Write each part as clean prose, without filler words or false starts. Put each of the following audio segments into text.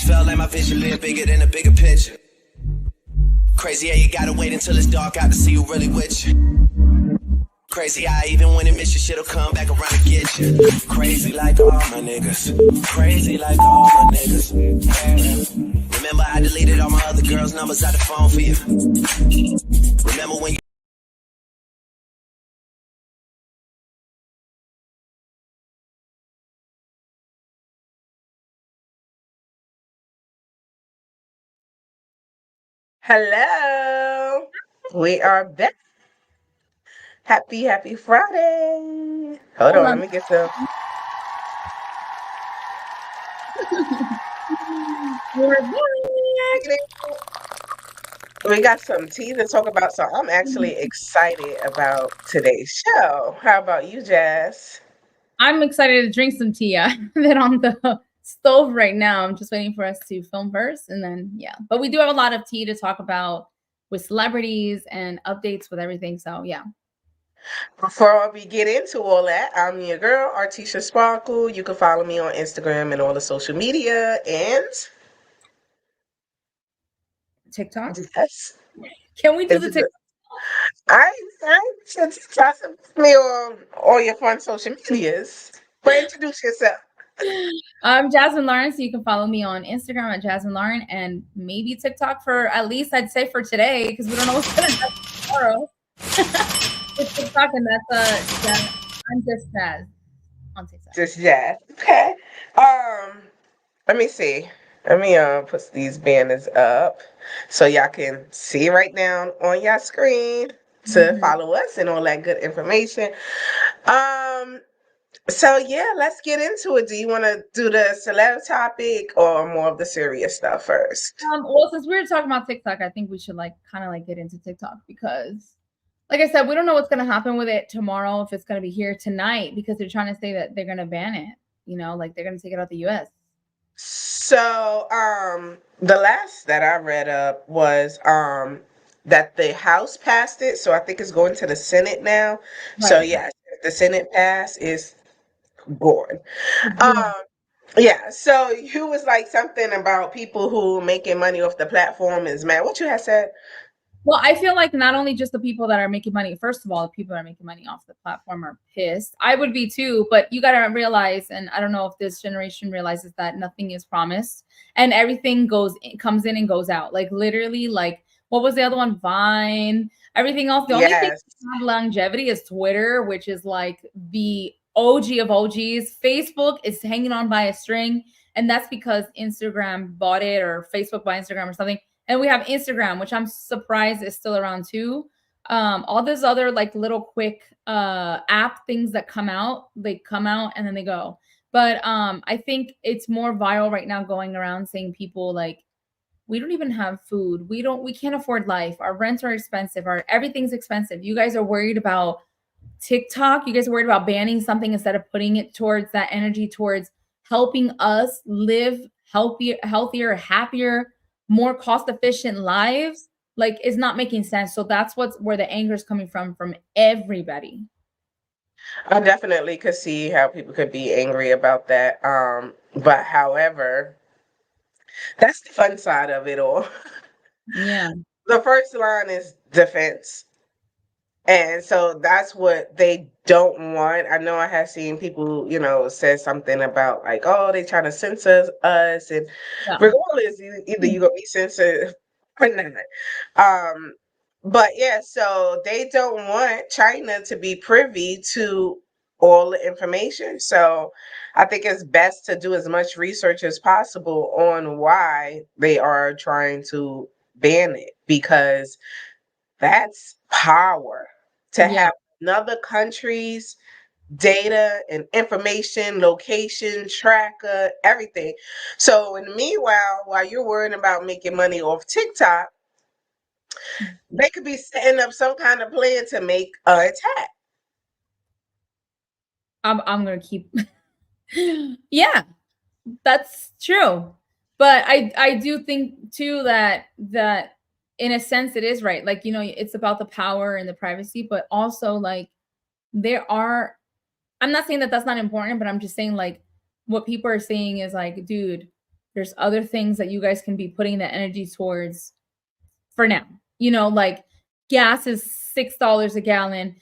felt like my vision lived bigger than a bigger picture. Crazy how you gotta wait until it's dark out to see who really with you. Crazy how even when it miss you, shit'll come back around and get you. Crazy like all my niggas. Crazy like all my niggas. Remember I deleted all my other girls' numbers out the phone for you. Remember when you Hello, we are back. Happy Friday. Hold Hold on, let on. me get some. We're back. We got some tea to talk about, so I'm actually excited about today's show. How about you, Jazz? I'm excited to drink some tea. I have it on the stove right now. I'm just waiting for us to film first and then, yeah. But we do have a lot of tea to talk about with celebrities and updates with everything. So, yeah. Before we get into all that, I'm your girl, Artisha Sparkle. You can follow me on Instagram and all the social media. And TikTok. yes, Can we do it's the good. TikTok? I should trust me on all your fun social medias. But introduce yourself. I'm Jasmine Lauren. So you can follow me on Instagram at Jasmine Lauren and maybe TikTok for at least I'd say for today because we don't know what's going to happen tomorrow. With TikTok and I'm just Jazz on TikTok. Just Jazz. Okay. Let me see. Let me put these banners up so y'all can see right now on your screen to follow us and all that good information. Um, so yeah, let's get into it. Do you want to do the celeb topic or more of the serious stuff first? Well, since we were talking about TikTok, I think we should kind of get into TikTok because, like I said, we don't know what's going to happen with it tomorrow, if it's going to be here tonight, because they're trying to say that they're going to ban it. Like they're going to take it out the U.S. So, the last that I read up was that the House passed it, so I think it's going to the Senate now. So Right. yes, if the Senate pass is gone. Yeah. Um, yeah. So you was like something about people who making money off the platform is mad. What you had said? Well, I feel like not only just the people that are making money, first of all, the people that are making money off the platform are pissed. I would be too, but you got to realize, and I don't know if this generation realizes that nothing is promised and everything comes in and goes out. Like literally, like what was the other one? Vine, everything else. The only thing Yes. that has longevity is Twitter, which is like the OG of OGs. Facebook is hanging on by a string. And that's because Instagram bought it or Facebook bought Instagram or something. And we have Instagram, which I'm surprised is still around too. All those other like little quick app things that come out, they come out and then they go. But I think it's more viral right now going around saying people like, we don't even have food. We can't afford life. Our rents are expensive. Everything's expensive. You guys are worried about TikTok. You guys are worried about banning something instead of putting it towards that energy towards helping us live healthier, happier, more cost efficient lives. Like it's not making sense. So that's where the anger is coming from everybody. I definitely could see how people could be angry about that. But however, that's the fun side of it all. Yeah. The first line is defense. And so that's what they don't want. I know I have seen people, say something about like, oh, they trying to censor us, and Yeah. regardless, either you're gonna be censored or not. Um, but yeah, so they don't want China to be privy to all the information. So I think it's best to do as much research as possible on why they are trying to ban it, because that's power to Yeah. have another country's data and information, location, tracker, everything. So in the meanwhile, while you're worrying about making money off TikTok, they could be setting up some kind of plan to make an attack. I'm gonna keep yeah, that's true. But I do think too that in a sense it is right. Like, it's about the power and the privacy, but also like there are I'm not saying that that's not important, but I'm just saying like what people are saying is like, dude, There's other things that you guys can be putting that energy towards for now. You know, like gas is $6 a gallon.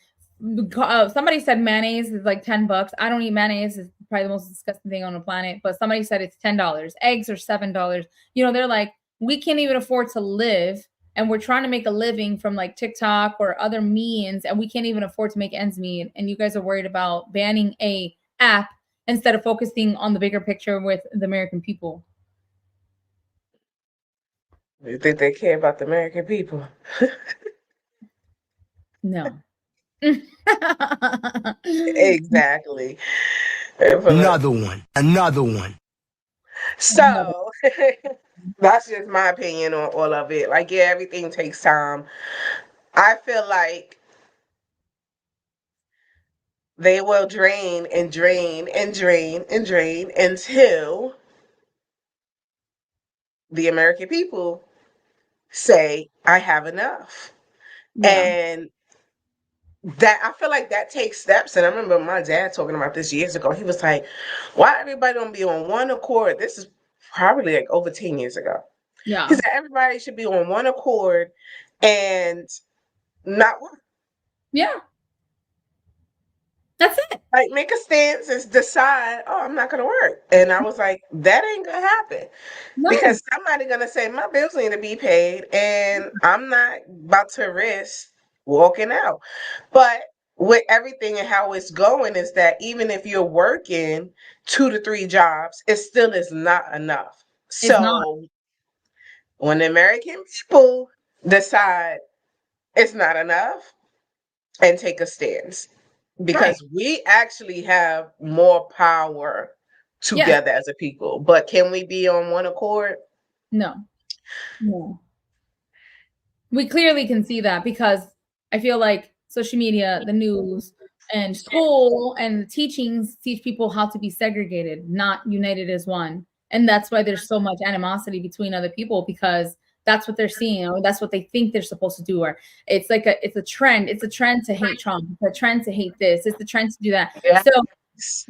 Somebody said mayonnaise is like $10. I don't eat mayonnaise. It's probably the most disgusting thing on the planet. But somebody said it's $10. Eggs are $7. You know, they're like, we can't even afford to live, and we're trying to make a living from like TikTok or other means, and we can't even afford to make ends meet. And you guys are worried about banning a app instead of focusing on the bigger picture with the American people. You think they care about the American people? No. Exactly. Another one. So that's just my opinion on all of it. Like, yeah, everything takes time. I feel like they will drain and drain and drain and drain until the American people say, I have enough. Yeah. And that, I feel like that takes steps. And I remember my dad talking about this years ago. He was like, why everybody don't be on one accord? This is probably like over 10 years ago. Yeah. He said everybody should be on one accord and not one. Yeah. That's it. Like, make a stance and decide, oh, I'm not gonna work. And I was like, that ain't gonna happen. No. Because somebody gonna say my bills need to be paid, and I'm not about to risk walking out. But with everything and how it's going is that even if you're working 2 to 3 jobs, it still is not enough. It's not. So when the American people decide it's not enough and take a stance, because we actually have more power together as a people. But can we be on one accord? No. We clearly can see that, because I feel like social media, the news, and school and the teachings teach people how to be segregated, not united as one. And that's why there's so much animosity between other people, because that's what they're seeing, or that's what they think they're supposed to do. Or it's like it's a trend. It's a trend to hate Trump. It's a trend to hate this. It's the trend to do that. Yeah. So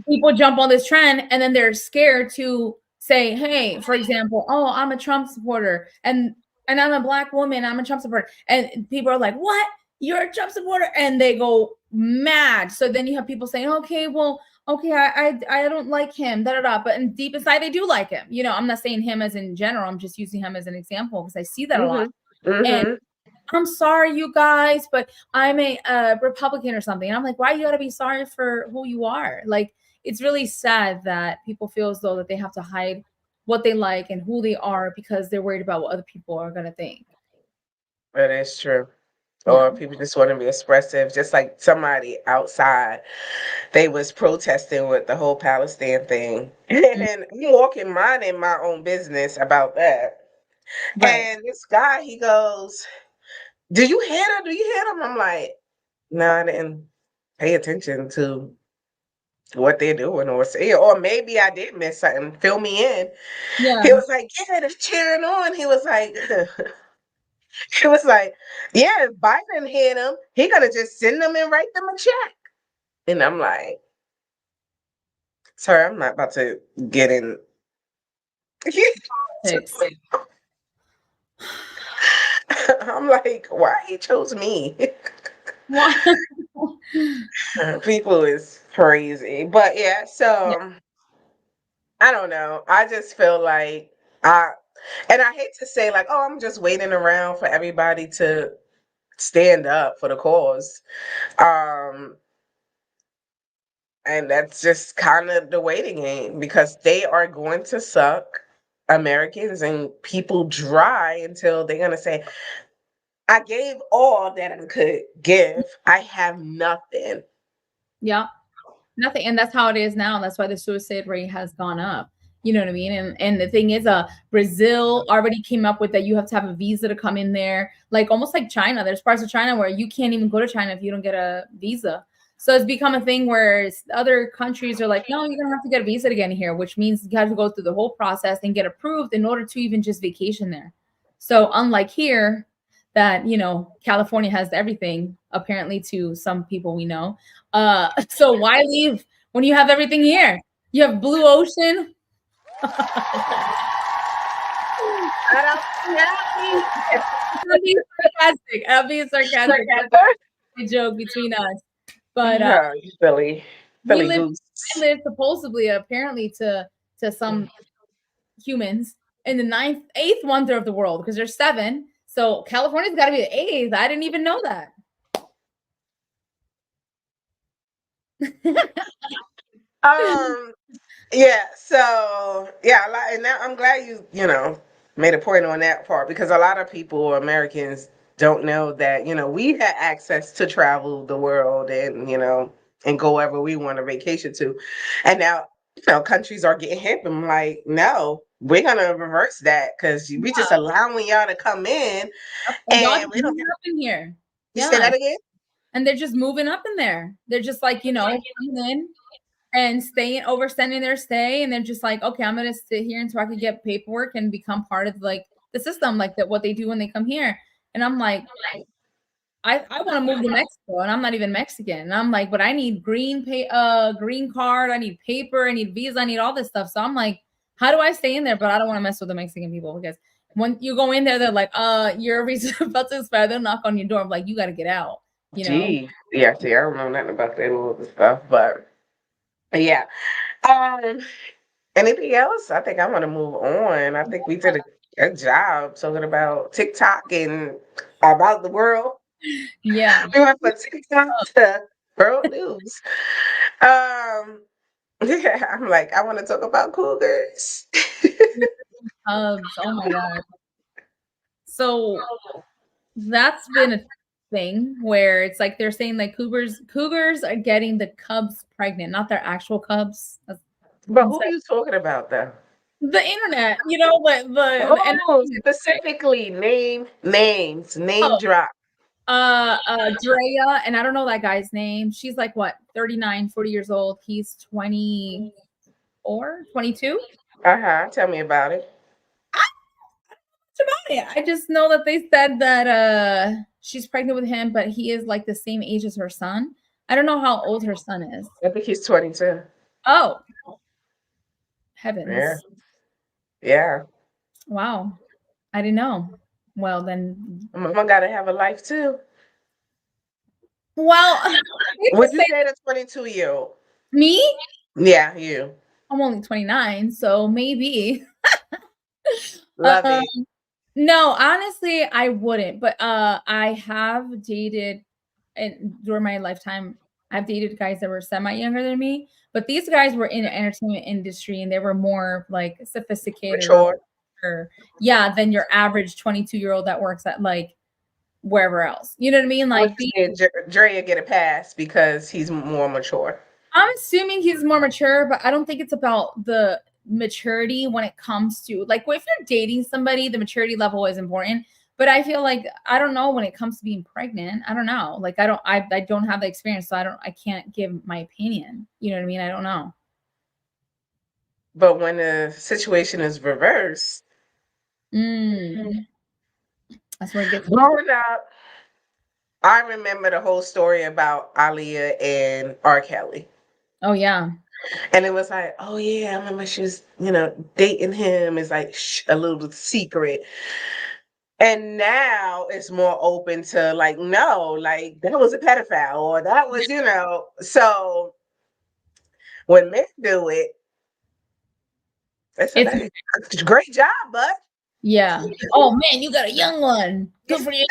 people jump on this trend, and then they're scared to say, hey, for example, oh, I'm a Trump supporter, and I'm a Black woman, I'm a Trump supporter. And people are like, what? You're a Trump supporter? And they go mad. So then you have people saying, okay, well, okay, I don't like him, But in deep inside, they do like him. You know, I'm not saying him as in general. I'm just using him as an example, because I see that a lot. And I'm sorry, you guys, but I'm a Republican or something. And I'm like, why you gotta be sorry for who you are? Like, it's really sad that people feel as though that they have to hide what they like and who they are because they're worried about what other people are gonna think. That is true. Or people just want to be expressive, just like somebody outside. They was protesting with the whole Palestine thing. And I'm walking minding my own business about that. Right. And this guy, he goes, did you hit him? Do you hit him? I'm like, no, I didn't pay attention to what they're doing or saying. Or maybe I did miss something. Fill me in. Yeah. He was like, yeah, they're cheering on. He was like, he was like, yeah, if Biden hit him, he gonna just send them and write them a check. And I'm like, sir, I'm not about to get in. I'm like, why he chose me? People is crazy. But yeah, so I don't know. I just feel like and I hate to say like, oh, I'm just waiting around for everybody to stand up for the cause. And that's just kind of the waiting game, because they are going to suck Americans and people dry until they're going to say, I gave all that I could give. I have nothing. Yeah, nothing. And that's how it is now. That's why the suicide rate has gone up. You know what I mean? And the thing is, Brazil already came up with that you have to have a visa to come in there, like almost like China. There's parts of China where you can't even go to China if you don't get a visa. So it's become a thing where other countries are like, no, you're going to have to get a visa to get in here, which means you have to go through the whole process and get approved in order to even just vacation there. So unlike here, that, you know, California has everything, apparently, to some people we know. So why leave when you have everything here? You have blue ocean. Shout out to Happy. I'm being sarcastic. I'm being sarcastic. A joke between us. But Yeah, you Philly, we Philly live. goose. I live supposedly, apparently, to some humans in the eighth wonder of the world because there's seven. So California's got to be the eighth. I didn't even know that. Yeah, so yeah, and now I'm glad you made a point on that part because a lot of people, Americans, don't know that we had access to travel the world and go wherever we want to vacation to, and now countries are getting hip. I'm like, no, we're gonna reverse that because we just allowing y'all to come in, Y'all and just we don't. moving up in here. You say that again? And they're just moving up in there. They're just like, coming in and overstaying their stay. And they're just like, okay, I'm going to sit here until I can get paperwork and become part of like the system, like that, what they do when they come here. And I'm like, I want to move to Mexico and I'm not even Mexican. And I'm like, but I need green card. I need paper. I need visa. I need all this stuff. So I'm like, how do I stay in there? But I don't want to mess with the Mexican people because when you go in there, they're like, your visa about to expire. They'll knock on your door. I'm like, you got to get out. Gee, yeah, see, I don't know nothing about that little stuff, but yeah. Anything else? I think I want to move on. I think we did a good job talking about TikTok and about the world. Yeah. We went from TikTok to world news. Yeah, I'm like, I want to talk about cougars. Oh my God. So that's been a thing where it's like they're saying like cougars are getting the cubs pregnant, not their actual cubs. But who are you talking about though? The internet, Specifically name drop. Drea, and I don't know that guy's name. She's like what, 39, 40 years old. He's 24, 22. Tell me about it. About it. I just know that they said that she's pregnant with him, but he is like the same age as her son. I don't know how old her son is. I think he's 22. Oh, heavens. Yeah. Yeah. Wow. I didn't know. Well, then. Mama got to have a life too. Well, would you say the 22-year-old? Me? Yeah, you. I'm only 29, so maybe. Love it. No, honestly, I wouldn't. But I have dated, and during my lifetime, I've dated guys that were semi younger than me. But these guys were in the entertainment industry, and they were more like sophisticated, mature. Than your average 22-year-old that works at like wherever else. You know what I mean? Like Drea get a pass because he's more mature. I'm assuming he's more mature, but I don't think it's about the maturity when it comes to like if you're dating somebody, the maturity level is important. But I feel like I don't know when it comes to being pregnant. I don't know. Like I don't have the experience, so I can't give my opinion. You know what I mean? I don't know. But when the situation is reversed, that's where it gets growing up. I remember the whole story about Aaliyah and R. Kelly. Oh yeah. And it was like, oh yeah, I remember she was, dating him is like a little secret. And now it's more open to like, no, like that was a pedophile or that was, so when men do it, it's a great job, bud. Yeah. Oh man, you got a young one. Good for you.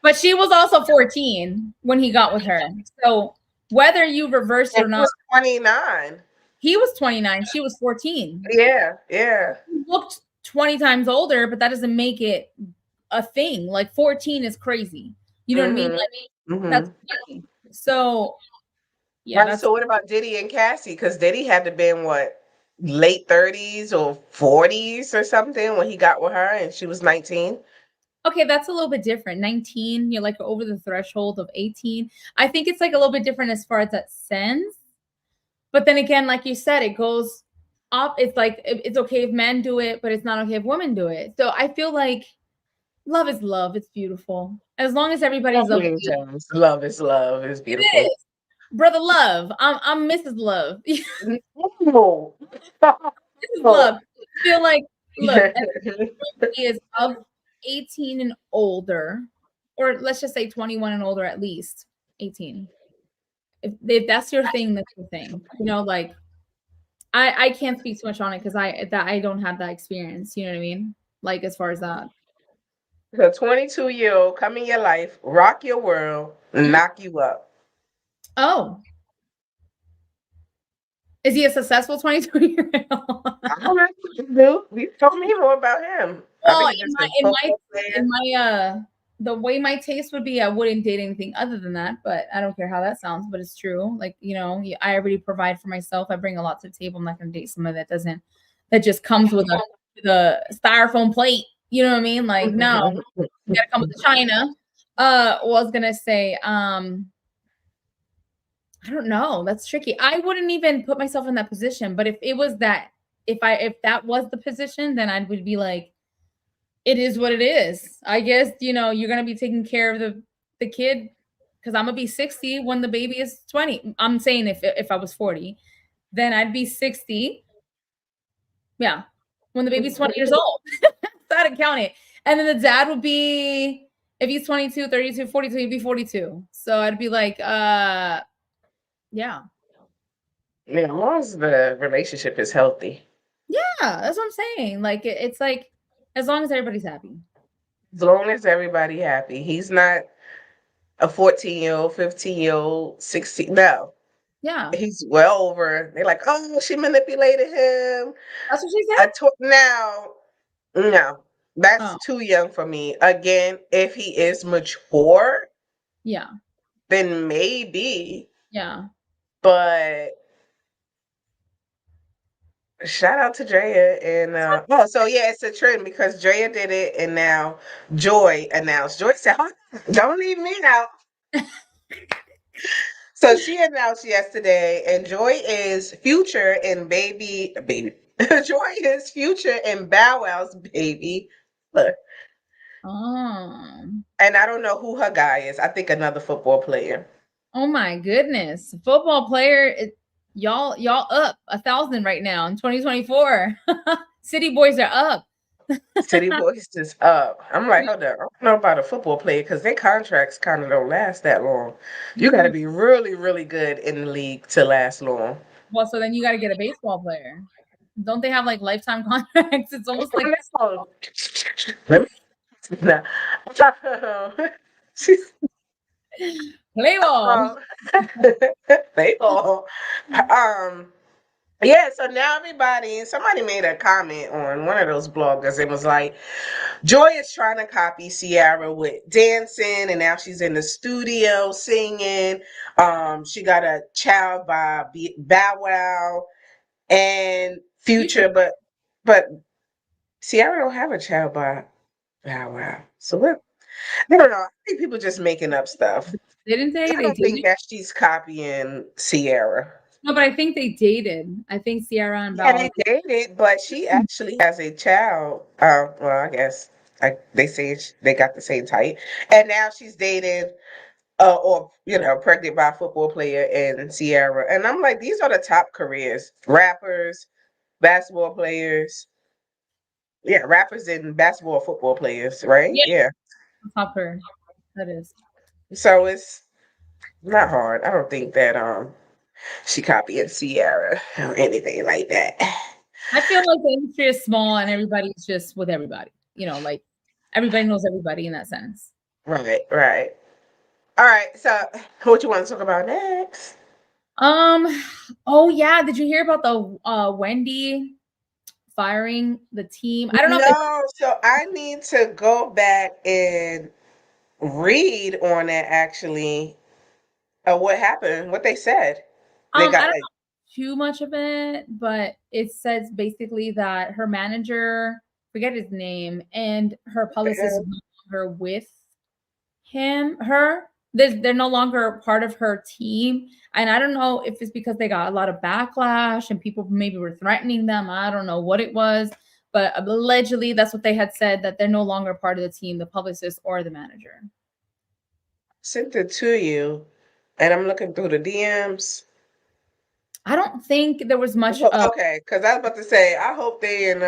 But she was also 14 when he got with her. So whether you reverse it or not, 29. He was 29. She was 14. Yeah. He looked 20 times older, but that doesn't make it a thing. Like 14 is crazy. You know what I mean? Like, that's crazy. So yeah. So what about Diddy and Cassie? Because Diddy had to be in what, late 30s or 40s or something when he got with her, and she was 19. Okay, that's a little bit different. 19, you're like over the threshold of 18. I think it's like a little bit different as far as that sense. But then again, like you said, it goes up. It's like it's okay if men do it, but it's not okay if women do it. So I feel like love is love. It's beautiful. As long as everybody's love is love. It's beautiful. It is. Brother Love. I'm Mrs. Love. No. Mrs. Love. I feel like Look, is of 18 and older, or let's just say 21 and older, at least 18. If that's your thing, that's your thing. You know, like I can't speak too much on it because I don't have that experience. You know what I mean? Like as far as that. The 22-year-old come in your life, rock your world, Mhm. knock you up. Oh, is he a successful 22-year-old? I don't know what you do. You told me more about him. I Well, think he's just a football player. in my the way my taste would be, I wouldn't date anything other than that, but I don't care how that sounds, but it's true. Like, you know, I already provide for myself. I bring a lot to the table. I'm not gonna date someone that just comes with a styrofoam plate. You know what I mean? Like, no, you gotta come with the china. What I was gonna say, I don't know. That's tricky. I wouldn't even put myself in that position, but if it was that, if that was the position, then I would be like, it is what it is. I guess, you know, you're gonna be taking care of the kid because I'm gonna be 60 when the baby is 20. I'm saying if I was 40, then I'd be 60. Yeah. When the baby's 20 years old. So I had to count it. And then the dad would be, if he's 22, 32, 42, he'd be 42. So I'd be like, yeah. Yeah, as long as the relationship is healthy. Yeah, that's what I'm saying. Like it's like as long as everybody's happy. As long as everybody happy. He's not a 14-year-old, 15-year-old, 16. No. Yeah. He's well over. They're like, oh, she manipulated him. That's what she said. Now, no, that's Oh, too young for me. Again, if he is mature, yeah. then maybe. Yeah. But shout out to Drea and so yeah, it's a trend because Drea did it and now Joy announced. Joy said, "Oh, don't leave me out." So she announced yesterday, and Joy is Future and baby. Joy is Future and Bow Wow's baby. Look, Oh. and I don't know who her guy is. I think another football player. Oh my goodness. Football player, y'all up 1,000 right now in 2024. City boys are up. City Boys is up. I'm like, hold on. I don't know about a football player because their contracts kind of don't last that long. You got to be really, really good in the league to last long. Well, so then you got to get a baseball player. Don't they have like lifetime contracts? It's almost like Let me. Nah. She's play ball. baseball. Yeah, so now somebody made a comment on one of those bloggers. It was like, Joy is trying to copy Ciara with dancing, and now she's in the studio singing. She got a child by Bow Wow and Future, but Ciara don't have a child by Bow Wow. So what? I don't know. I think people just making up stuff. Didn't they? I They don't think dated. that she's copying Ciara. No, but I think they dated. I think Ciara and Yeah, Bow. they dated, but she actually has a child. Well, I guess they say they got the same type, and now she's dating, or pregnant by a football player and Ciara. And I'm like, these are the top careers: rappers, basketball players. Yeah, rappers and basketball, football players, right? Yeah, Yeah. top her. That is. So it's not hard. I don't think that she copying Ciara or anything like that. I feel like the industry is small and everybody's just with everybody. You know, like everybody knows everybody in that sense. Right, right. All right. So, what you want to talk about next? Um, oh yeah, did you hear about the Wendy firing the team? I don't know if it's No. So I need to go back and read on it. Actually, what happened? What they said? They I got don't like. know too much of it, but it says basically that her manager, forget his name, and her publicist is no longer with her. They're no longer part of her team. And I don't know if it's because they got a lot of backlash and people maybe were threatening them. I don't know what it was, but allegedly that's what they had said, that they're no longer part of the team, the publicist or the manager. Sent it to you, and I'm looking through the DMs. I don't think there was much. Okay, because I was about to say, I hope they in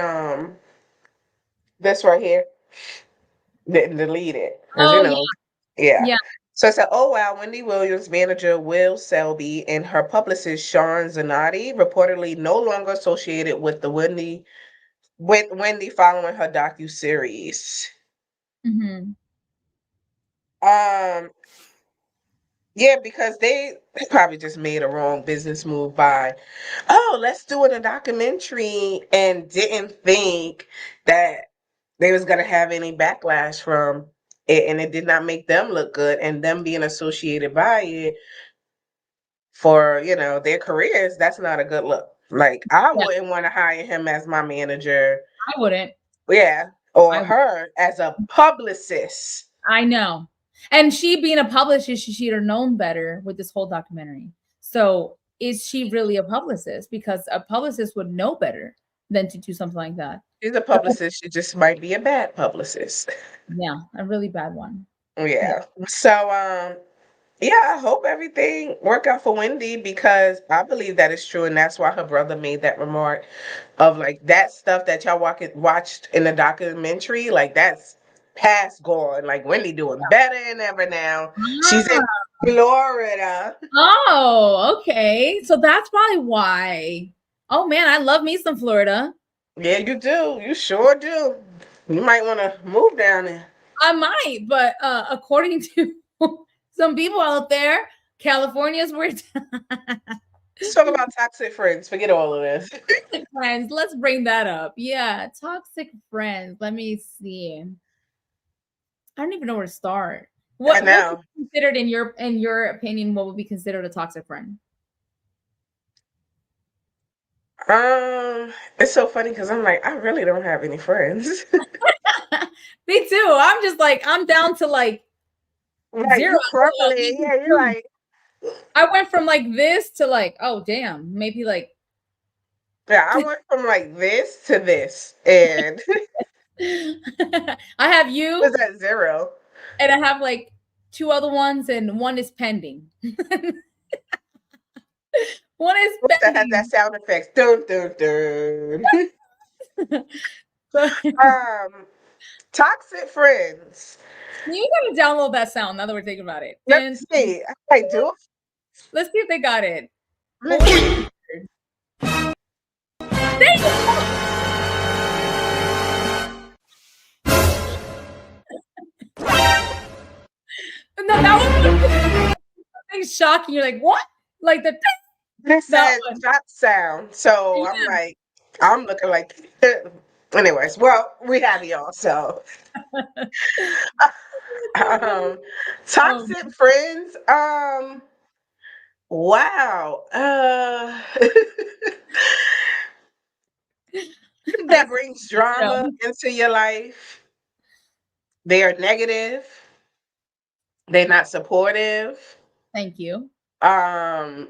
This right here. Didn't delete it. Because, Oh yeah, yeah. yeah. So it said, oh, wow, Wendy Williams' manager Will Selby and her publicist Sean Zanotti reportedly no longer associated with Wendy following her docu-series. Hmm. Um, yeah, because they probably just made a wrong business move by, oh, let's do it a documentary, and didn't think that they was gonna have any backlash from it, and it did not make them look good, and them being associated by it for their careers, that's not a good look. Like, I Yeah, wouldn't want to hire him as my manager, I wouldn't. yeah, or I her as a publicist. I know. And she being a publicist, she should have known better with this whole documentary. So is she really a publicist? Because a publicist would know better than to do something like that. She's a So publicist, she just might be a bad publicist. yeah, a really bad one. Yeah. Yeah. So yeah, I hope everything work out for Wendy, because I believe that is true, and that's why her brother made that remark of like that stuff that y'all watched in the documentary, like that's past gone. Like Wendy doing better than ever now. She's in Florida. Oh, okay. So that's probably why. Oh man, I love me some Florida. Yeah, you do. You sure do. You might want to move down there. I might, but according to some people out there, California's where Let's talk about toxic friends. Forget all of this. toxic friends. Let's bring that up. Yeah, toxic friends. Let me see. I don't even know where to start. I What would know. be considered in your opinion? What would be considered a toxic friend? It's so funny because I'm like, I really don't have any friends. Me too. I'm just like I'm down to like Like zero. you crumbling. Yeah, you're like, I went from like this to like, oh damn, maybe like yeah, I went from like this to this, and I have you was at zero. and I have like two other ones and one is pending. One is That has pending. that sound effects. Dun dun dun. Toxic friends. You gotta download that sound now that we're thinking about it. Let's And see. I do. let's see if they got it. Let's see. No, that was something shocking. You're like, what? Like the This that says one. drop sound. So I'm Yeah. like, I'm looking like. Anyways, well, we have y'all. So, Um, toxic friends. Wow. That brings no, drama into your life. They are negative. They're not supportive. thank you. Um,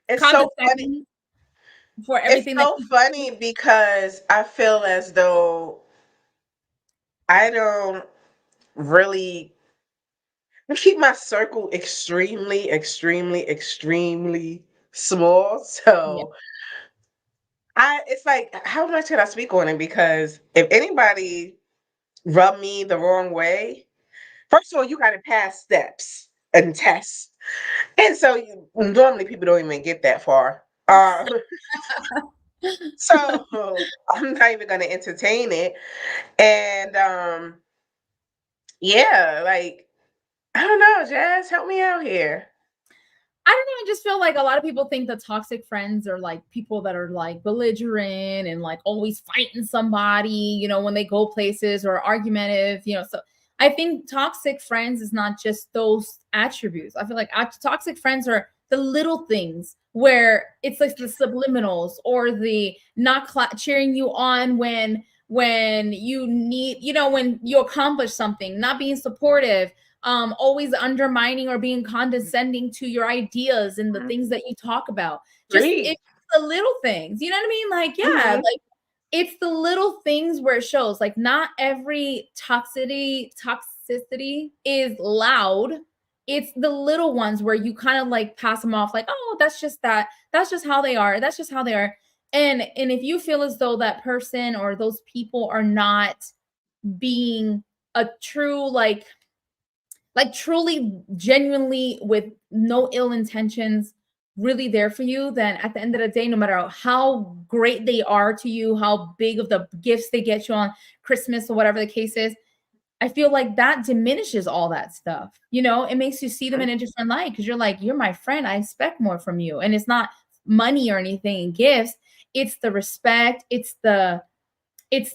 it's so funny. Condescending for It's everything that so you funny because I feel as though I don't really I keep my circle extremely, extremely, extremely small. yeah. So it's like, how much can I speak on it? Because if anybody rub me the wrong way, first of all, you got to pass steps and tests, and so normally people don't even get that far. So I'm not even going to entertain it, and yeah, like I don't know, Jazz, help me out here. I don't know. I just feel like a lot of people think that toxic friends are like people that are like belligerent and like always fighting somebody, when they go places or argumentative. So I think toxic friends is not just those attributes. I feel like toxic friends are the little things where it's like the subliminals or the not cheering you on when you need, when you accomplish something, not being supportive, always undermining or being condescending to your ideas and the things that you talk about. Just Read. it's the little things, you know what I mean? Like, yeah, Mhm. like it's the little things where it shows. Like, not every toxicity is loud. It's the little ones where you kind of like pass them off, like, oh, that's just that. That's just how they are. That's just how they are. And if you feel as though that person or those people are not being a true like truly genuinely with no ill intentions really there for you, then at the end of the day, no matter how great they are to you, how big of the gifts they get you on Christmas or whatever the case is, I feel like that diminishes all that stuff. You know, it makes you see them in a different light because you're like, you're my friend. I expect more from you. And it's not money or anything, gifts. It's the respect. It's the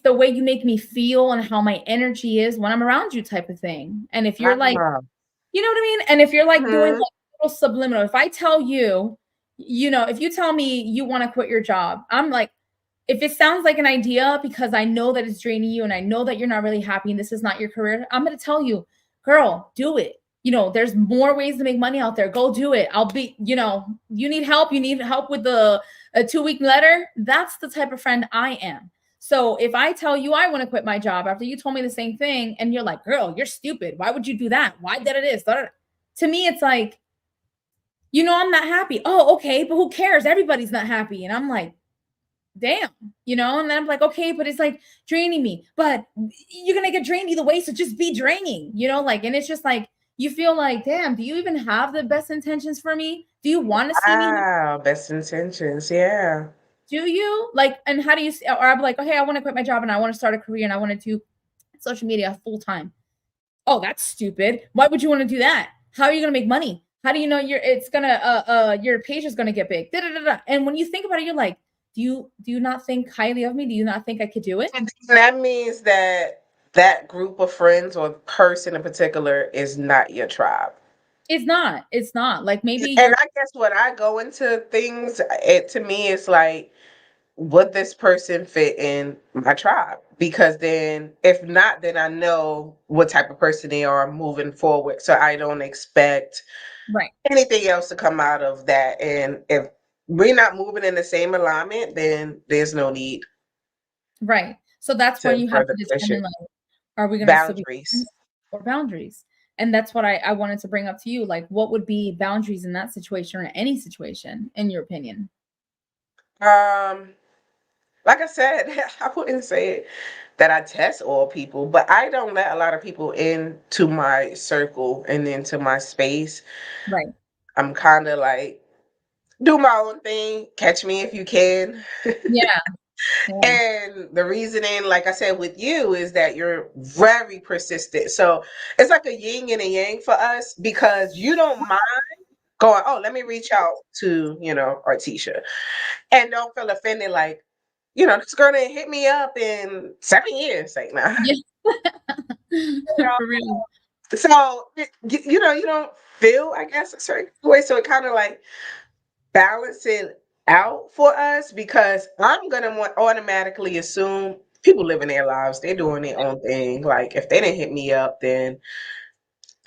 way you make me feel and how my energy is when I'm around you type of thing. And if you're like, Ah, you know what I mean? And if you're like doing mhm. like little subliminal, if I tell you, you know, if you tell me you want to quit your job, I'm like, if it sounds like an idea because I know that it's draining you and I know that you're not really happy and this is not your career, I'm going to tell you, girl, do it. You know, there's more ways to make money out there. Go do it. I'll be, you know, you need help with the a 2-week letter. That's the type of friend I am. So if I tell you I want to quit my job after you told me the same thing and you're like, girl, you're stupid. Why would you do that? Why did it is? To me, it's like, you know, I'm not happy. Oh, okay, but who cares? Everybody's not happy. And I'm like, damn, you know, and then I'm like, okay, but it's like draining me, but you're gonna get drained either way, so just be draining, you know, like, and it's just like you feel like, damn, do you even have the best intentions for me? Do you want to see me? Wow, best intentions. Yeah. Do you like, and how do you or I'm like, oh, hey, I want to quit my job and I want to start a career and I want to do social media full time. Oh, that's stupid. Why would you want to do that? How are you gonna make money? How do you know it's gonna your page is gonna get big? Da, da, da, da. And when you think about it, you're like, do you not think highly of me? Do you not think I could do it? And that means that that group of friends or person in particular is not your tribe. It's not. It's not. Like maybe And you're I guess when I go into things, it to me it's like, would this person fit in my tribe? Because then, if not, then I know what type of person they are moving forward. So I don't expect right, anything else to come out of that. And if we're not moving in the same alignment, then there's no need right. So that's when to you have further to push it. determine like, are we gonna still be Boundaries. friends or boundaries? And that's what I wanted to bring up to you. Like, what would be boundaries in that situation or any situation, in your opinion? Um, like I said, I wouldn't say that I test all people, but I don't let a lot of people into my circle and into my space. Right. I'm kind of like, do my own thing, catch me if you can. Yeah. Yeah. And the reasoning, like I said, with you is that you're very persistent. So it's like a yin and a yang for us because you don't mind going, oh, let me reach out to, Artisha. And don't feel offended like, this girl didn't hit me up in 7 years. Like, nah. Yeah. For real. So, you don't feel, I guess, a certain way. So it kind of like balancing out for us because I'm going to automatically assume people living their lives. They're doing their own thing. Like, if they didn't hit me up, then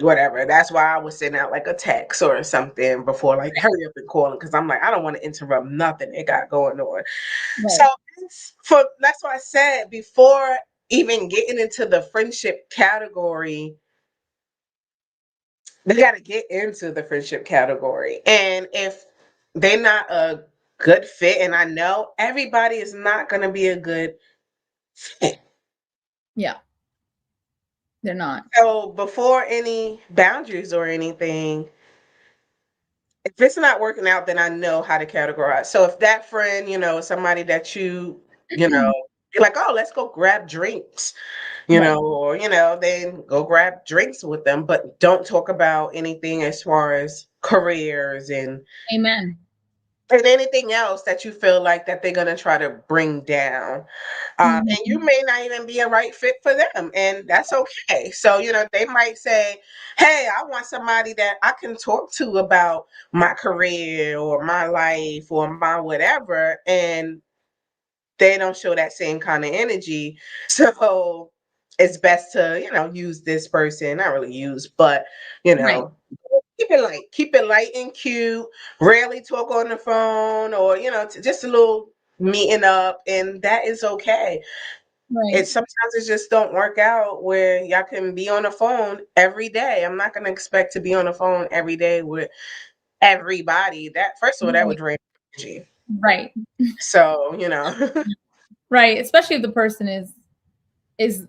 whatever. That's why I was sending out like a text or something before, like, hurry up and call them because I'm like, I don't want to interrupt nothing they got going on. So Right. that's why I said before even getting into the friendship category, they got to get into the friendship category. And if they're not a good fit, and I know everybody is not going to be a good fit. Yeah. They're not. So before any boundaries or anything, if it's not working out, then I know how to categorize. So if that friend, is somebody that you're like, oh, let's go grab drinks, Right. or, then go grab drinks with them, but don't talk about anything as far as careers Amen. and anything else that you feel like that they're going to try to bring down. And you Mhm. may not even be a right fit for them, and that's okay. So, they might say, hey, I want somebody that I can talk to about my career or my life or my whatever, and they don't show that same kind of energy. So it's best to, use this person, not really use, but, you Right. know, keep it light and cute, rarely talk on the phone or, just a little meeting up, and that is okay. Right. It's sometimes it just don't work out where y'all can be on the phone every day. I'm not gonna expect to be on the phone every day with everybody. That first of all, that would Right. drain energy. Right. So, Right. Especially if the person is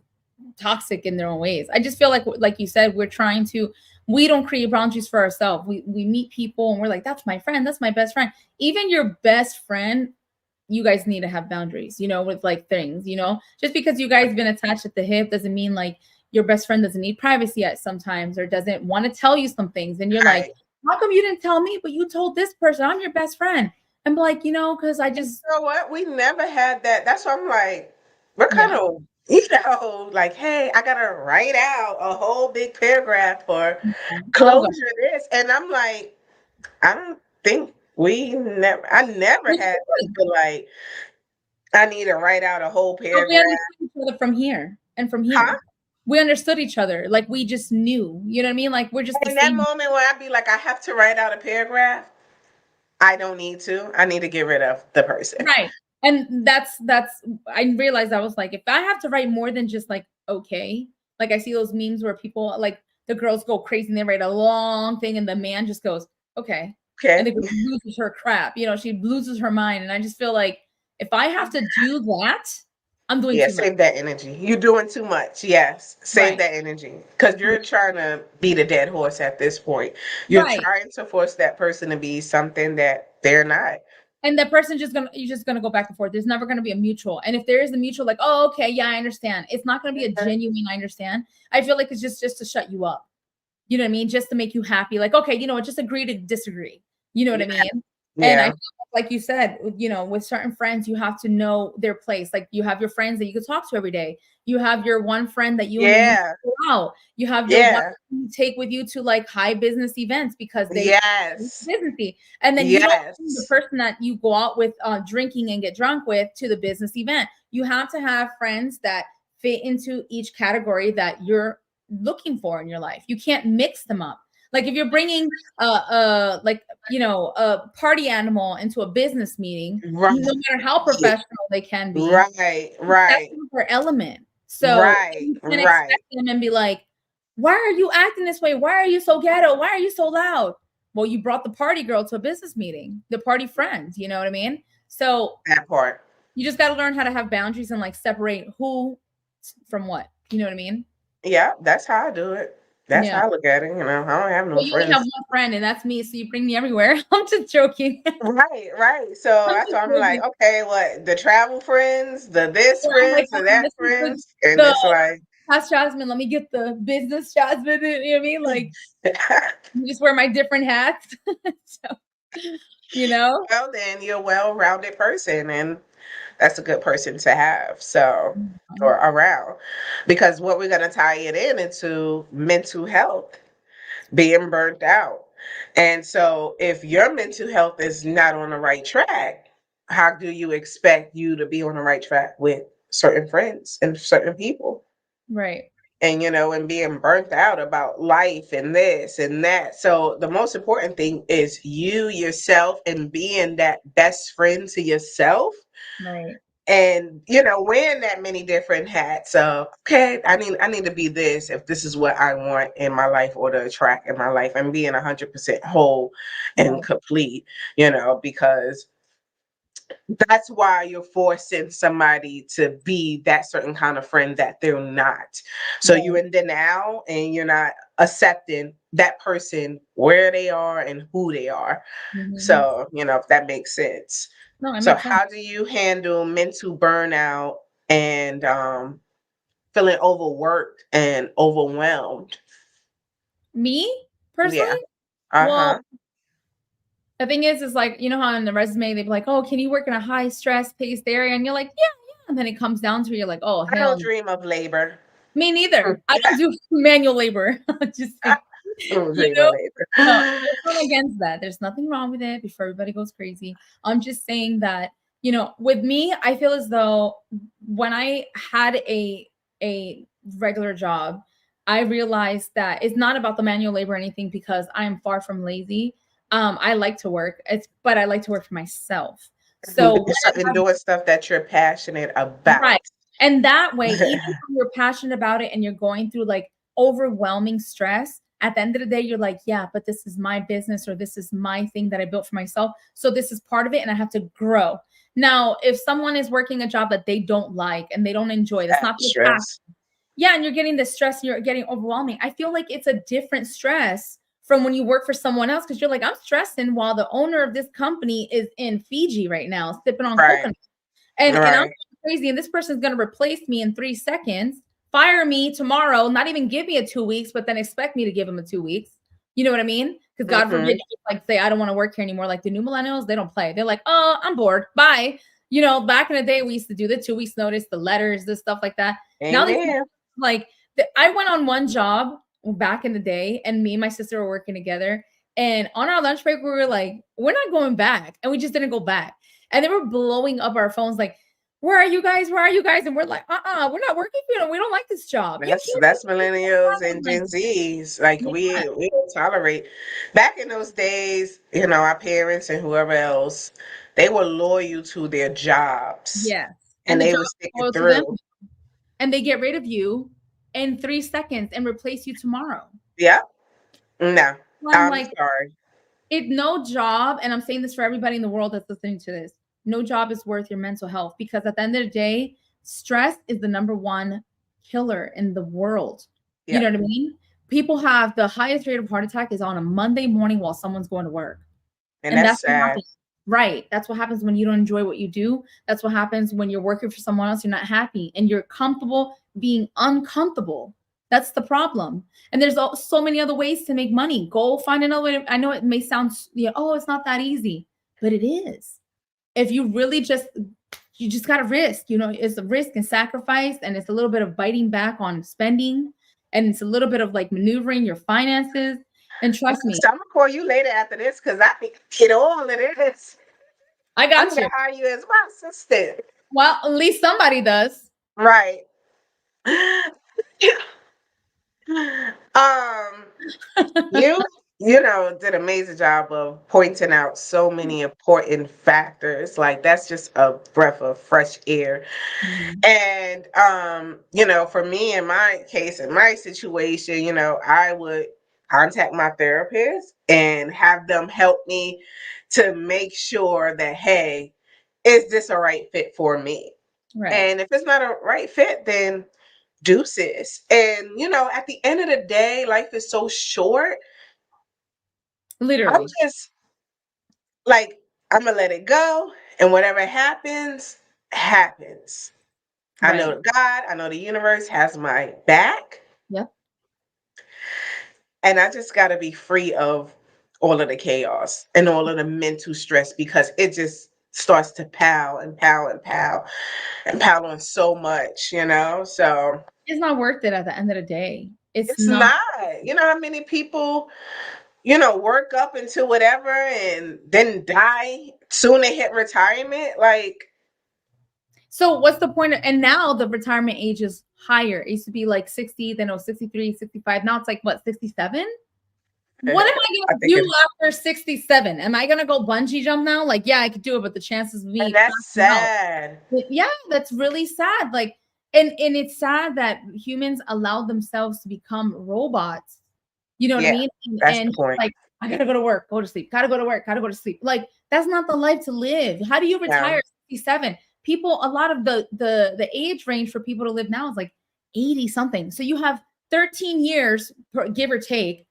toxic in their own ways. I just feel like you said, we don't create boundaries for ourselves. We meet people and we're like, that's my friend, that's my best friend. Even your best friend, you guys need to have boundaries, with like things, just because you guys been attached at the hip doesn't mean like your best friend doesn't need privacy at sometimes or doesn't want to tell you some things. And you're like, right. how come you didn't tell me, but you told this person? I'm your best friend. I'm like, because I just, You know what? We never had that. That's why I'm like, we're kind yeah. of, like, hey, I gotta write out a whole big paragraph for Oh God. closure this. And I'm like, I don't think I never We had to should. feel like I need to write out a whole But we paragraph. understood each other from here and from Huh? here. We understood each other. Like we just knew. You know what I mean? Like we're just the In that same. moment when I be like, I have to write out a paragraph, I don't need to. I need to get rid of the person. Right. And that's I realized I was like, if I have to write more than just like okay, like I see those memes where people like the girls go crazy and they write a long thing and the man just goes, okay. And Okay. the girl loses her crap. She loses her mind. And I just feel like if I have to do that, I'm doing Yeah, too much. save that energy. You're doing too much. Yes, save Right. that energy because you're trying to beat a dead horse at this point. You're Right. trying to force that person to be something that they're not. And that person you're just gonna go back and forth. There's never gonna be a mutual. And if there is a mutual, like, oh, okay, yeah, I understand. It's not gonna be a genuine I understand. I feel like it's just to shut you up. You know what I mean? Just to make you happy. Like, okay, just agree to disagree. You know what I Yeah, mean? And I yeah, feel like you said, with certain friends, you have to know their place. Like you have your friends that you could talk to every day. You have your one friend that you and you yeah, go out. You have your one yeah. you take with you to like high business events because they Yes, businessy. And then you don't bring the yes, person that you go out with drinking and get drunk with to the business event. You have to have friends that fit into each category that you're looking for in your life. You can't mix them up. Like if you're bringing a party animal into a business meeting, right, no matter how professional they can be, right, that's right, not their element. So right, you can't right. expect them and be like, why are you acting this way? Why are you so ghetto? Why are you so loud? Well, you brought the party girl to a business meeting, the party friends, you know what I mean? So That part. you just got to learn how to have boundaries and like separate who from what. You know what I mean? Yeah, that's how I do it. That's Yeah. how I look at it. I don't have no Well, you only have friends. one friend, and that's me. So you bring me everywhere. I'm just joking. Right, right. So I'm that's just why I'm like, joking. okay, what the travel friends, the this So I'm like, friends, the okay, that this is friends, and the it's like, past Jasmine. Let me get the business Jasmine. You know what I mean? Like, you just wear my different hats. So, you know? well, then you're a well-rounded person, and that's a good person to have. So, or around, because what we're gonna tie it into mental health, being burnt out, and so if your mental health is not on the right track, how do you expect you to be on the right track with certain friends and certain people? Right. And and being burnt out about life and this and that. So the most important thing is you yourself and being that best friend to yourself, Right. and wearing that many different hats. So okay, I need to be this if this is what I want in my life or to attract in my life, and being 100% whole and Right. complete, because that's why you're forcing somebody to be that certain kind of friend that they're not. So you're Right. in denial and you're not accepting that person where they are and who they are. Mm-hmm. So, if that makes sense. No, it So makes sense. how do you handle mental burnout and feeling overworked and overwhelmed? Me Yeah. personally, Uh-huh. well, the thing is like, how in the resume they'd be like, oh, can you work in a high stress paced area? And you're like, yeah, yeah. And then it comes down to it, you're like, oh, I hell don't no. dream of labor. Me neither. I don't do manual labor. Just saying, I don't you dream of know? No, labor. there's not against that. There's nothing wrong with it before everybody goes crazy. I'm just saying that, with me, I feel as though when I had a regular job, I realized that it's not about the manual labor or anything because I am far from lazy. I like to work. But I like to work for myself. So when And doing stuff that you're passionate right. about. And that way, even when you're passionate about it and you're going through like overwhelming stress, at the end of the day, you're like, yeah, but this is my business or this is my thing that I built for myself. So this is part of it and I have to grow. Now, if someone is working a job that they don't like and they don't enjoy, that's That not their passion. stress. Yeah, and you're getting the stress and you're getting overwhelming. I feel like it's a different stress from when you work for someone else because you're like, I'm stressing while the owner of this company is in Fiji right now, sipping on Right. coconut. And I'm Right. crazy, and this person's gonna replace me in 3 seconds, fire me tomorrow, not even give me a 2 weeks, but then expect me to give them a 2 weeks. You know what I mean? Because God forbid, Mm-hmm. you just like say, I don't want to work here anymore. Like the new millennials, they don't play. They're like, oh, I'm bored. Bye. You know, back in the day, we used to do the 2 weeks notice, the letters, this stuff like that. Now they Amen. like I went on one job back in the day, and me and my sister were working together. And on our lunch break, we were like, we're not going back. And we just didn't go back. And they were blowing up our phones like, where are you guys? Where are you guys? And we're like, we're not working for you. We don't like this job. You That's can't do millennials this. and Like, Gen Zs. Like yeah, we don't tolerate. Back in those days, you know, our parents and whoever else, they were loyal to their jobs yes. and And the they job would is stick it loyal to them, through. and they get rid of you in 3 seconds and replace you tomorrow. Yeah. No. So I'm I'm like, sorry. no job, and I'm saying this for everybody in the world that's listening to this, no job is worth your mental health because at the end of the day, stress is the number one killer in the world. You know Yeah. what I mean? People have the highest rate of heart attack is on a Monday morning while someone's going to work. And And that's that's what sad. happens. Right. That's what happens when you don't enjoy what you do. That's what happens when you're working for someone else. You're not happy and you're comfortable being uncomfortable. That's the problem. And there's so many other ways to make money. Go find another way. I know it may sound, oh, it's not that easy, but it is. If you really you just got to risk, it's a risk and sacrifice. And it's a little bit of biting back on spending. And it's a little bit of like maneuvering your finances. And trust me, So I'm gonna call you later after this because I think get all of this. I I'm got gonna you. hire you as my assistant. Well, at least somebody does. Right. um You, did an amazing job of pointing out so many important factors. Like that's just a breath of fresh air. Mhm. And for me in my case, in my situation, I would contact my therapist and have them help me to make sure that, hey, is this a right fit for me? Right. And if it's not a right fit, then deuces. And at the end of the day, life is so short. I'm Literally. just like, I'm gonna let it go, and whatever happens, happens. I know Right. God, I know the universe has my back, Yep. and I just gotta be free of all of the chaos and all of the mental stress because it just starts to pile and pile and pile and pile on so much, So It's not worth it at the end of the day. It's it's not. not. You know how many people work up into whatever and then die soon to hit retirement. Like, So what's the point and now the retirement age is higher. It used to be like 60, then it was 63, 65. Now it's like what, 67? What am I I gonna think do after 67? Am I gonna go bungee jump now? Like, yeah, I could do it, but the chances of and me that's passing out. sad. Yeah, that's really sad. Like, and it's sad that humans allow themselves to become robots. You know what I Yeah, mean? And, that's and the point. like, I gotta go to work, go to sleep, gotta go to work, gotta go to sleep. Like, that's not the life to live. How do you Yeah. retire at 67? People, a lot of the age range for people to live now is like 80 something. So you have 13 years, give or take,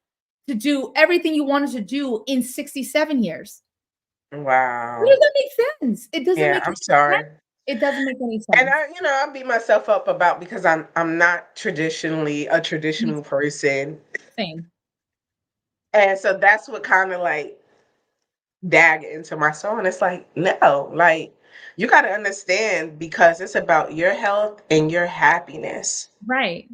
to do everything you wanted to do in 67 years. Wow. What does that make sense? It doesn't Yeah, make I'm any sense. sorry. It doesn't make any And sense. I beat myself up about because I'm not traditionally a traditional person. Same. And so that's what kind of like dag into my soul. And it's like, no, like you got to understand because it's about your health and your happiness. Right.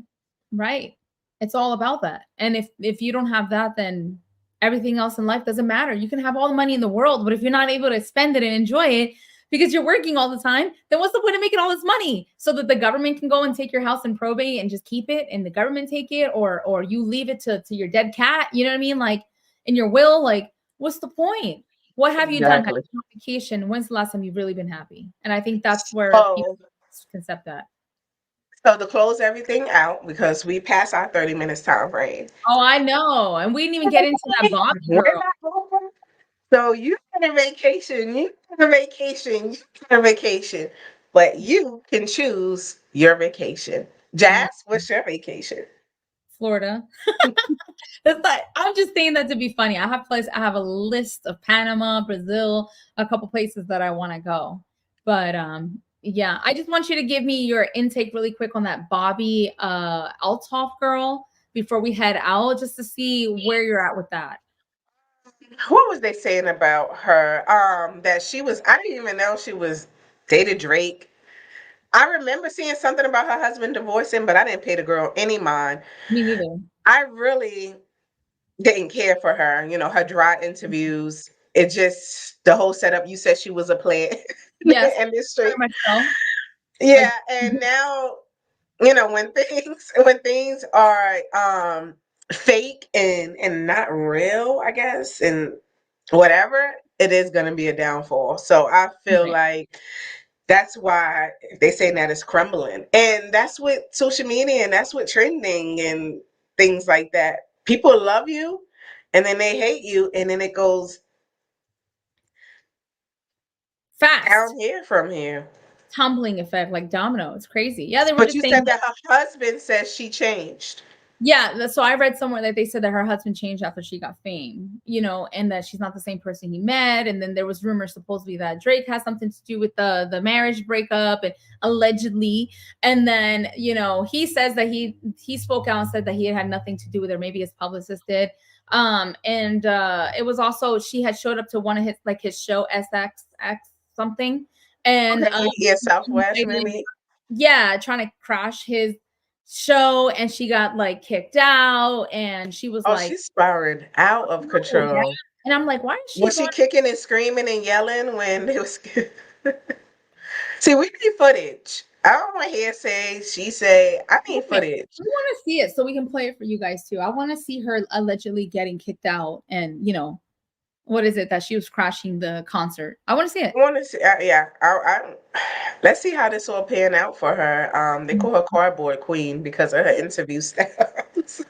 Right. It's all about that. And if you don't have that, then everything else in life doesn't matter. You can have all the money in the world, but if you're not able to spend it and enjoy it because you're working all the time, then what's the point of making all this money? So that the government can go and take your house in probate and just keep it and the government take it, or you leave it to your dead cat, you know what I mean? Like in your will, like what's the point? What have you done? Have Exactly. you been on vacation? When's the last time you've really been happy? And I think that's where people So, concept that. So to close everything out, because we passed our 30 minutes time frame. Oh, I know. And we didn't even get into that Bobby We're girl. not over. So you get a vacation, you get a vacation, you get a vacation, but you can choose your vacation. Mm, Jazz, what's your vacation? Florida. It's like, I'm just saying that to be funny. I have a list of Panama, Brazil, a couple places that I want to go. But yeah, I just want you to give me your intake really quick on that Bobby Althoff girl before we head out, just to see where you're at with that. What was they saying about her? That she was, I didn't even know she was dated Drake. I remember seeing something about her husband divorcing, but I didn't pay the girl any mind. Me neither. I really didn't care for her, her dry interviews. It just, the whole setup, you said she was a plant in Yes, the very industry. much so. Like, Yeah, and now, when things are fake and not real, I guess, and whatever, it is going to be a downfall. So I feel right. like that's why they say that it's crumbling. And that's with social media and that's with trending and things like that. People love you and then they hate you and then it goes Fast down here from here. tumbling effect, like domino. It's crazy. Yeah, they were But just you saying said that her husband says she changed. yeah, so I read somewhere that they said that her husband changed after she got fame, and that she's not the same person he met. And then there was rumors supposedly that Drake has something to do with the marriage breakup, and allegedly. And then he says that he spoke out and said that he had nothing to do with her. Maybe his publicist did. And it was also, she had showed up to one of his show SXX something, and Okay, yeah, Southwest invited, maybe. yeah, trying to crash his show, and she got like kicked out, and she was Oh, like, she's spiraling out of oh yeah. control. And I'm like, why is she Was she going? kicking and screaming and yelling when it was? See, we need footage. I don't want hearsay. She say, I need Okay, footage. we want to see it so we can play it for you guys too. I want to see her allegedly getting kicked out, and what is it that she was crashing the concert. I want to see it. I want to see. Yeah, let's see how this all pan out for her. They call her cardboard queen because of her interview styles.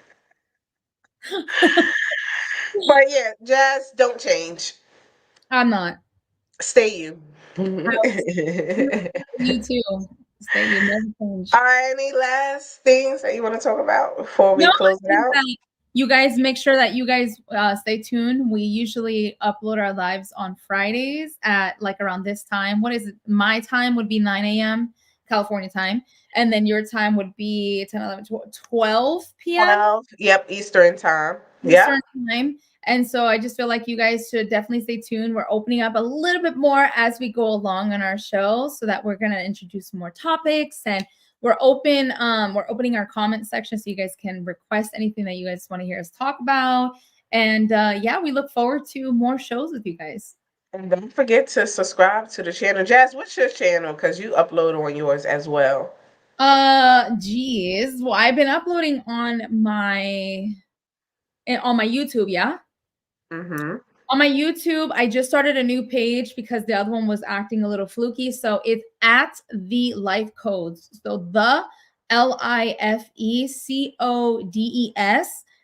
But yeah, Jazz, don't change. I'm not. Stay you. I you too. Stay. You never change. All right, any last things that you want to talk about before No, we I close it think out? that you guys make sure that you guys stay tuned. We usually upload our lives on Fridays at like around this time. What is it? My time would be 9 a.m. California time. And then your time would be 10, 11, 12 p.m. 12. Yep, Eastern time. Yep. Eastern time. And so I just feel like you guys should definitely stay tuned. We're opening up a little bit more as we go along on our show, so that we're going to introduce more topics, and we're opening our comment section so you guys can request anything that you guys want to hear us talk about. And yeah, we look forward to more shows with you guys. And don't forget to subscribe to the channel. Jazz, what's your channel? Because you upload on yours as well. Geez. Well, I've been uploading on my YouTube, yeah. Mm-hmm. On my YouTube, I just started a new page because the other one was acting a little fluky. So it's at the Life Codes. So the LIFECODES.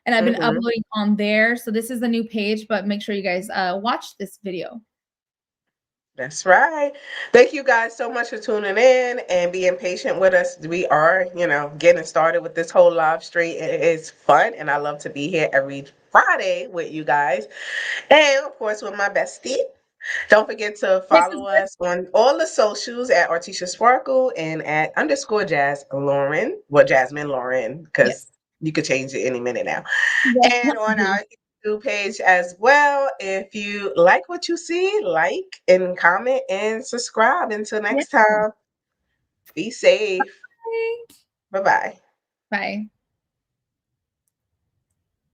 And I've been Mm-hmm. uploading on there. So this is the new page, but make sure you guys watch this video. That's right. Thank you guys so much for tuning in and being patient with us. We are, getting started with this whole live stream. It is fun, and I love to be here every Friday with you guys. And of course, with my bestie. Don't forget to This is follow us on all the socials at Artisha Sparkle and at _Jazz Lauren. Well, Jasmine Lauren, because yes. you could change it any minute now. Yes. And on our YouTube page as well. If you like what you see, like and comment and subscribe. Until Yes. next time, be safe. Bye. Bye bye. Bye.